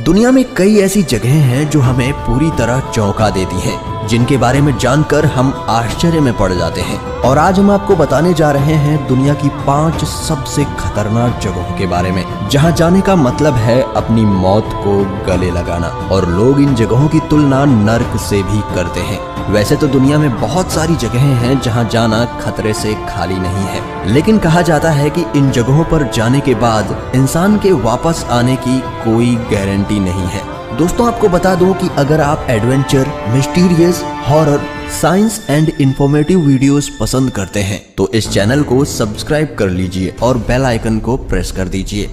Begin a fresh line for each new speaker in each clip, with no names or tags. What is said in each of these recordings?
दुनिया में कई ऐसी जगहें हैं जो हमें पूरी तरह चौंका देती हैं, जिनके बारे में जानकर हम आश्चर्य में पड़ जाते हैं। और आज हम आपको बताने जा रहे हैं दुनिया की 5 सबसे खतरनाक जगहों के बारे में, जहां जाने का मतलब है अपनी मौत को गले लगाना। और लोग इन जगहों की तुलना नर्क से भी करते हैं। वैसे तो दुनिया में बहुत सारी जगहें हैं जहां जाना खतरे से खाली नहीं है, लेकिन कहा जाता है कि इन जगहों पर जाने के बाद इंसान के वापस आने की कोई गारंटी नहीं है। दोस्तों, आपको बता दूं कि अगर आप adventure, mysterious, horror, science and informative videos पसंद करते हैं तो इस चैनल को सब्सक्राइब कर लीजिए और बेल आइकन को प्रेस कर दीजिए।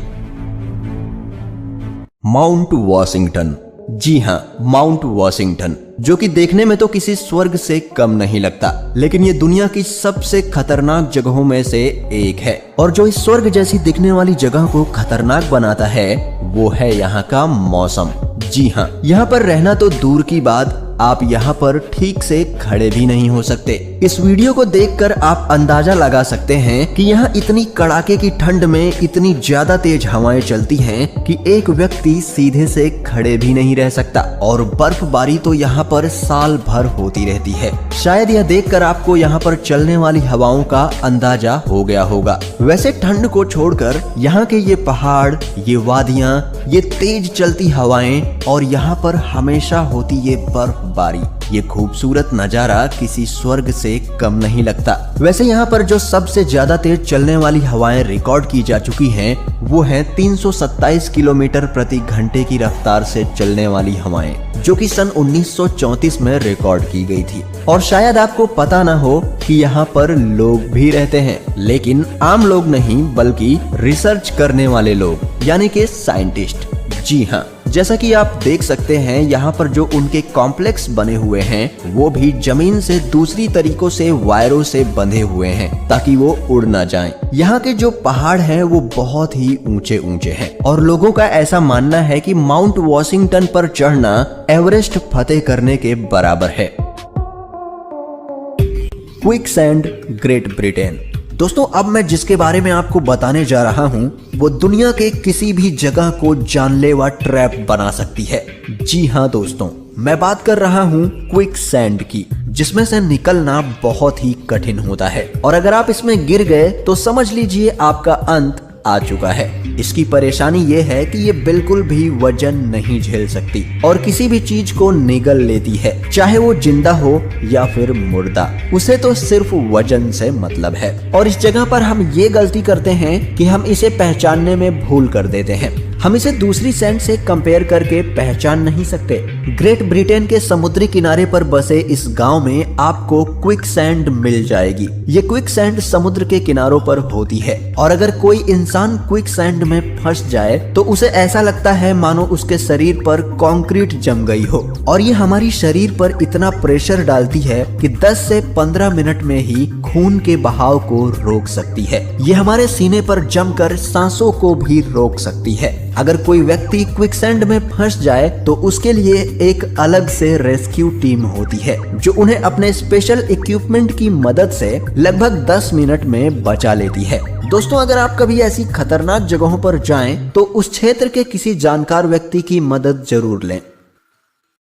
माउंट वॉशिंगटन, जी हाँ, माउंट वॉशिंगटन, जो कि देखने में तो किसी स्वर्ग से कम नहीं लगता, लेकिन ये दुनिया की सबसे खतरनाक जगहों में से एक है। और जो इस स्वर्ग जैसी दिखने वाली जगह को खतरनाक बनाता है वो है यहाँ का मौसम। जी हाँ, यहाँ पर रहना तो दूर की बात, आप यहाँ पर ठीक से खड़े भी नहीं हो सकते। इस वीडियो को देखकर आप अंदाजा लगा सकते हैं कि यहाँ इतनी कड़ाके की ठंड में इतनी ज्यादा तेज हवाएं चलती हैं कि एक व्यक्ति सीधे से खड़े भी नहीं रह सकता। और बर्फबारी तो यहाँ पर साल भर होती रहती है। शायद यह देखकर आपको यहाँ पर चलने वाली हवाओं का अंदाजा हो गया होगा। वैसे ठंड को छोड़कर यहाँ के ये पहाड़, ये वादियाँ, ये तेज चलती हवाएं और यहाँ पर हमेशा होती ये बर्फबारी, ये खूबसूरत नजारा किसी स्वर्ग से कम नहीं लगता। वैसे यहाँ पर जो सबसे ज्यादा तेज चलने वाली हवाएं रिकॉर्ड की जा चुकी हैं वो हैं 327 किलोमीटर प्रति घंटे की रफ्तार से चलने वाली हवाएं, जो कि सन 1934 में रिकॉर्ड की गई थी। और शायद आपको पता ना हो कि यहाँ पर लोग भी रहते हैं, लेकिन आम लोग नहीं बल्कि रिसर्च करने वाले लोग, यानी कि साइंटिस्ट। जी हाँ, जैसा कि आप देख सकते हैं यहाँ पर जो उनके कॉम्प्लेक्स बने हुए हैं वो भी जमीन से दूसरी तरीकों से वायरों से बंधे हुए हैं ताकि वो उड़ ना जाएं। यहाँ के जो पहाड़ हैं वो बहुत ही ऊंचे ऊंचे हैं और लोगों का ऐसा मानना है कि माउंट वॉशिंगटन पर चढ़ना एवरेस्ट फतेह करने के बराबर है। Quicksand, great Britain. दोस्तों, अब मैं जिसके बारे में आपको बताने जा रहा हूँ वो दुनिया के किसी भी जगह को जानलेवा ट्रैप बना सकती है। जी हाँ दोस्तों, मैं बात कर रहा हूँ क्विकसैंड की, जिसमें से निकलना बहुत ही कठिन होता है। और अगर आप इसमें गिर गए तो समझ लीजिए आपका अंत आ चुका है। इसकी परेशानी ये है कि ये बिल्कुल भी वजन नहीं झेल सकती और किसी भी चीज को निगल लेती है, चाहे वो जिंदा हो या फिर मुर्दा, उसे तो सिर्फ वजन से मतलब है। और इस जगह पर हम ये गलती करते हैं कि हम इसे पहचानने में भूल कर देते हैं। हम इसे दूसरी सैंड से कंपेयर करके पहचान नहीं सकते। ग्रेट ब्रिटेन के समुद्री किनारे पर बसे इस गांव में आपको क्विकसैंड मिल जाएगी। ये क्विकसैंड समुद्र के किनारों पर होती है और अगर कोई इंसान क्विकसैंड में फंस जाए तो उसे ऐसा लगता है मानो उसके शरीर पर कंक्रीट जम गई हो। और ये हमारी शरीर पर इतना प्रेशर डालती है कि 10 से 15 मिनट में ही खून के बहाव को रोक सकती है। ये हमारे सीने पर जमकर सांसों को भी रोक सकती है। अगर कोई व्यक्ति क्विकसैंड में फंस जाए तो उसके लिए एक अलग से रेस्क्यू टीम होती है जो उन्हें अपने स्पेशल इक्विपमेंट की मदद से लगभग 10 मिनट में बचा लेती है। दोस्तों, अगर आप कभी ऐसी खतरनाक जगहों पर जाएं तो उस क्षेत्र के किसी जानकार व्यक्ति की मदद जरूर लें।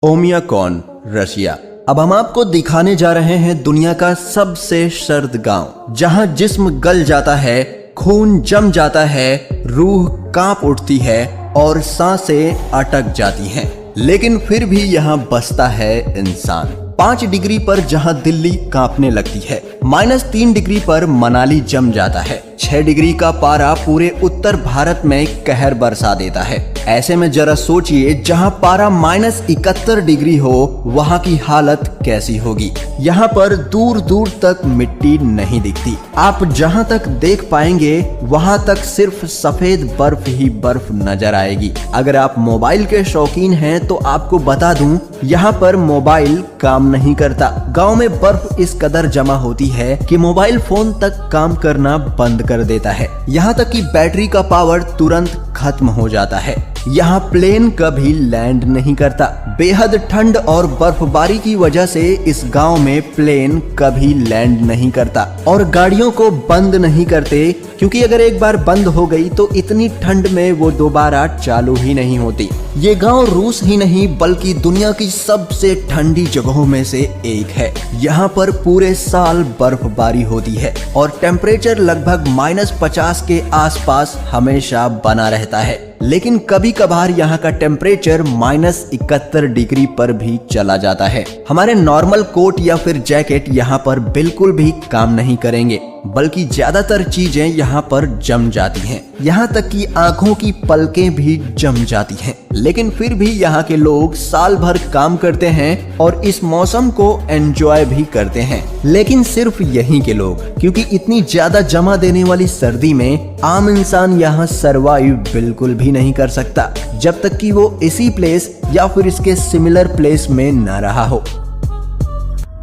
ओमियाकॉन, रशिया। अब हम आपको दिखाने जा रहे हैं दुनिया का सबसे सर्द गांव, जहां जिस्म गल जाता है, खून जम जाता है, रूह कांप उठती है और सांसें अटक जाती हैं, लेकिन फिर भी यहाँ बसता है इंसान। 5 डिग्री पर जहां दिल्ली कांपने लगती है, -3 डिग्री पर मनाली जम जाता है, 6 डिग्री का पारा पूरे उत्तर भारत में कहर बरसा देता है। ऐसे में जरा सोचिए, जहां पारा -71 डिग्री हो वहां की हालत कैसी होगी। यहाँ पर दूर दूर तक मिट्टी नहीं दिखती। आप जहां तक देख पाएंगे वहां तक सिर्फ सफेद बर्फ ही बर्फ नजर आएगी। अगर आप मोबाइल के शौकीन हैं तो आपको बता दूं, यहाँ पर मोबाइल काम नहीं करता। गांव में बर्फ इस कदर जमा होती है कि मोबाइल फोन तक काम करना बंद कर देता है। यहाँ तक कि बैटरी का पावर तुरंत खत्म हो जाता है। यहाँ प्लेन कभी लैंड नहीं करता। बेहद ठंड और बर्फबारी की वजह से इस गांव में प्लेन कभी लैंड नहीं करता और गाड़ियों को बंद नहीं करते, क्योंकि अगर एक बार बंद हो गई तो इतनी ठंड में वो दोबारा चालू ही नहीं होती। ये गांव रूस ही नहीं बल्कि दुनिया की सबसे ठंडी जगहों में से एक है। यहाँ पर पूरे साल बर्फबारी होती है और टेम्परेचर लगभग -50 के आसपास हमेशा बना रहता है, लेकिन कभी कभार यहाँ का टेम्परेचर -71 डिग्री पर भी चला जाता है। हमारे नॉर्मल कोट या फिर जैकेट यहाँ पर बिल्कुल भी काम नहीं करेंगे, बल्कि ज्यादातर चीजें यहाँ पर जम जाती हैं। यहाँ तक कि आंखों की पलकें भी जम जाती हैं, लेकिन फिर भी यहाँ के लोग साल भर काम करते हैं और इस मौसम को एंजॉय भी करते हैं। लेकिन सिर्फ यहीं के लोग, क्योंकि इतनी ज्यादा जमा देने वाली सर्दी में आम इंसान यहाँ सरवाइव बिल्कुल भी नहीं कर सकता, जब तक कि वो इसी प्लेस या फिर इसके सिमिलर प्लेस में न रहा हो।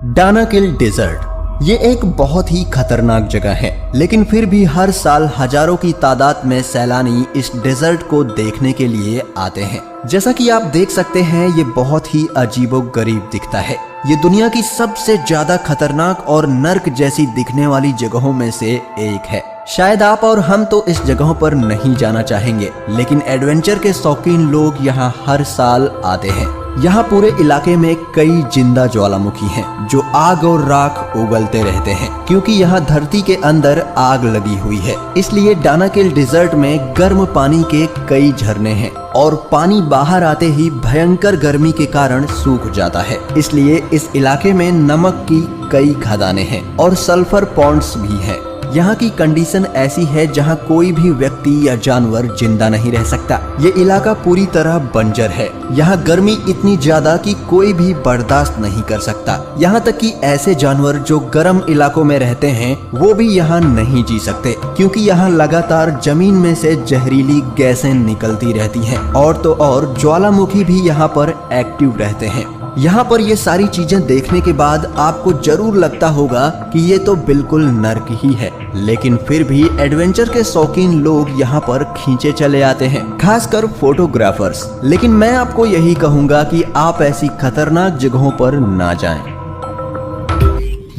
डानाकिल डेजर्ट ये एक बहुत ही खतरनाक जगह है, लेकिन फिर भी हर साल हजारों की तादाद में सैलानी इस डेजर्ट को देखने के लिए आते हैं। जैसा कि आप देख सकते हैं, ये बहुत ही अजीबोगरीब दिखता है। ये दुनिया की सबसे ज्यादा खतरनाक और नर्क जैसी दिखने वाली जगहों में से एक है। शायद आप और हम तो इस जगहों पर नहीं जाना चाहेंगे, लेकिन एडवेंचर के शौकीन लोग यहाँ हर साल आते हैं। यहाँ पूरे इलाके में कई जिंदा ज्वालामुखी हैं जो आग और राख उगलते रहते हैं, क्योंकि यहाँ धरती के अंदर आग लगी हुई है। इसलिए डानाकिल डेजर्ट में गर्म पानी के कई झरने हैं और पानी बाहर आते ही भयंकर गर्मी के कारण सूख जाता है। इसलिए इस इलाके में नमक की कई खदानें हैं और सल्फर पॉन्ड्स भी हैं। यहाँ की कंडीशन ऐसी है जहाँ कोई भी व्यक्ति या जानवर जिंदा नहीं रह सकता। ये इलाका पूरी तरह बंजर है। यहाँ गर्मी इतनी ज्यादा कि कोई भी बर्दाश्त नहीं कर सकता। यहाँ तक कि ऐसे जानवर जो गर्म इलाकों में रहते हैं वो भी यहाँ नहीं जी सकते, क्योंकि यहाँ लगातार जमीन में से जहरीली गैसें निकलती रहती हैं। और तो और ज्वालामुखी भी यहाँ पर एक्टिव रहते हैं। यहाँ पर ये सारी चीजें देखने के बाद आपको जरूर लगता होगा कि ये तो बिल्कुल नर्क ही है, लेकिन फिर भी एडवेंचर के शौकीन लोग यहाँ पर खींचे चले आते हैं, खासकर फोटोग्राफर्स। लेकिन मैं आपको यही कहूँगा कि आप ऐसी खतरनाक जगहों पर ना जाएं।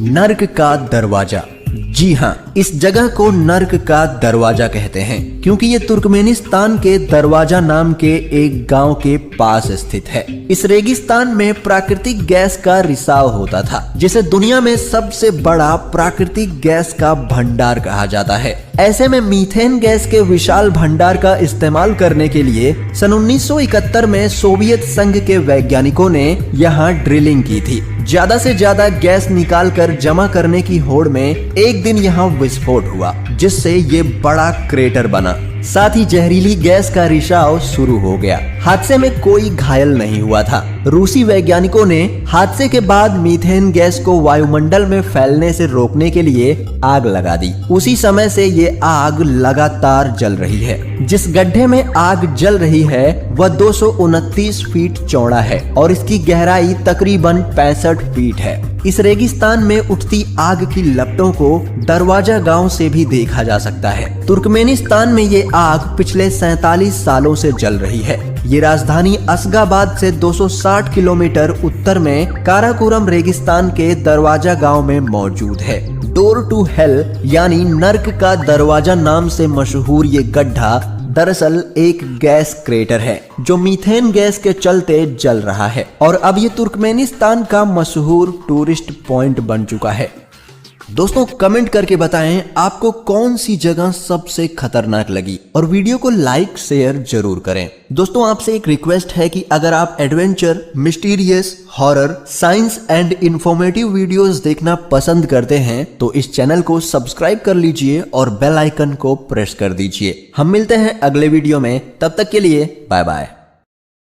नर्क का दरवाजा। जी हाँ, इस जगह को नर्क का दरवाजा कहते हैं, क्योंकि ये तुर्कमेनिस्तान के दरवाजा नाम के एक गांव के पास स्थित है। इस रेगिस्तान में प्राकृतिक गैस का रिसाव होता था, जिसे दुनिया में सबसे बड़ा प्राकृतिक गैस का भंडार कहा जाता है। ऐसे में मीथेन गैस के विशाल भंडार का इस्तेमाल करने के लिए सन 1971 में सोवियत संघ के वैज्ञानिकों ने यहाँ ड्रिलिंग की थी। ज्यादा से ज्यादा गैस निकाल कर जमा करने की होड़ में एक दिन यहाँ विस्फोट हुआ, जिससे ये बड़ा क्रेटर बना। साथ ही जहरीली गैस का रिसाव शुरू हो गया। हादसे में कोई घायल नहीं हुआ था। रूसी वैज्ञानिकों ने हादसे के बाद मीथेन गैस को वायुमंडल में फैलने से रोकने के लिए आग लगा दी। उसी समय से ये आग लगातार जल रही है। जिस गड्ढे में आग जल रही है वह 229 फीट चौड़ा है और इसकी गहराई तकरीबन 65 फीट है। इस रेगिस्तान में उठती आग की लपटों को दरवाजा गांव से भी देखा जा सकता है। तुर्कमेनिस्तान में ये आग पिछले 47 सालों से जल रही है। ये राजधानी असगाबाद से 260 किलोमीटर उत्तर में काराकोरम रेगिस्तान के दरवाजा गांव में मौजूद है। डोर टू हेल यानी नर्क का दरवाजा नाम से मशहूर ये गड्ढा दरअसल एक गैस क्रेटर है जो मीथेन गैस के चलते जल रहा है और अब ये तुर्कमेनिस्तान का मशहूर टूरिस्ट पॉइंट बन चुका है। दोस्तों कमेंट करके बताएं आपको कौन सी जगह सबसे खतरनाक लगी और वीडियो को लाइक शेयर जरूर करें। दोस्तों आपसे एक रिक्वेस्ट है कि अगर आप adventure, mysterious, horror, science and informative videos देखना पसंद करते हैं तो इस चैनल को सब्सक्राइब कर लीजिए और बेल आइकन को प्रेस कर दीजिए। हम मिलते हैं अगले वीडियो में, तब तक के लिए बाय बाय।